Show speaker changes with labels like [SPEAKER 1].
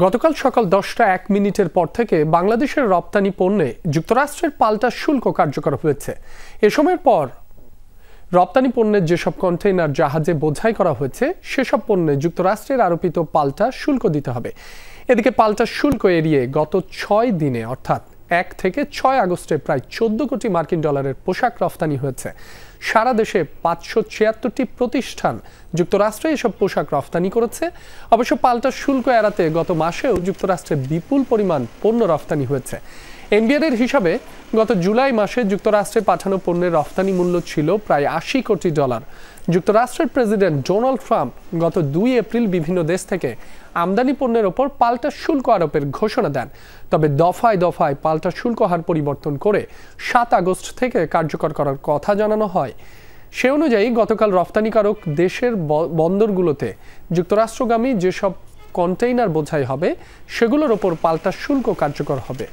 [SPEAKER 1] গতকাল সকাল 10টা 1 মিনিটের পর থেকে বাংলাদেশের রপ্তানি পণ্যে যুক্তরাষ্ট্রের পাল্টা শুল্ক কার্যকর হয়েছে। এ সময়ের পর রপ্তানি পণ্যের যেসব কন্টেইনার জাহাজে বোঝাই করা হয়েছে সেসব পণ্যে যুক্তরাষ্ট্রের আরোপিত পাল্টা শুল্ক দিতে হবে। এদিকে পাল্টা শুল্ক এড়িয়ে গত 6 দিনে অর্থাৎ 1 থেকে 6 আগস্টে প্রায় 14 কোটি মার্কিন ডলারের পোশাক রফতানি হয়েছে। সারা দেশে 576টি প্রতিষ্ঠান যুক্তরাষ্ট্রে এসব পোশাক রফতানি করেছে। অবশ্য পাল্টা শুল্ক এড়াতে গত মাসেও যুক্তরাষ্ট্রে বিপুল পরিমাণ পণ্য রফতানি হয়েছে। এনবিআর হিসাবে গত জুলাই মাসে যুক্তরাষ্ট্রে পাঠানো পণ্যের রফতানি মূল্য ছিল প্রায় 80 কোটি ডলার। যুক্তরাষ্ট্রের প্রেসিডেন্ট ডোনাল্ড ট্রাম্প গত 2 এপ্রিল বিভিন্ন দেশ থেকে আমদানি পণ্যের ওপর পাল্টা শুল্ক আরোপের ঘোষণা দেন। তবে দফায় দফায় পাল্টা শুল্ক হার পরিবর্তন করে 7 আগস্ট থেকে কার্যকর করার কথা জানানো হয়। সে অনুযায়ী গতকাল রফতানিকারক দেশের বন্দরগুলোতে যুক্তরাষ্ট্রগামী যেসব কন্টেইনার বোঝাই হবে সেগুলোর ওপর পাল্টা শুল্ক কার্যকর হবে।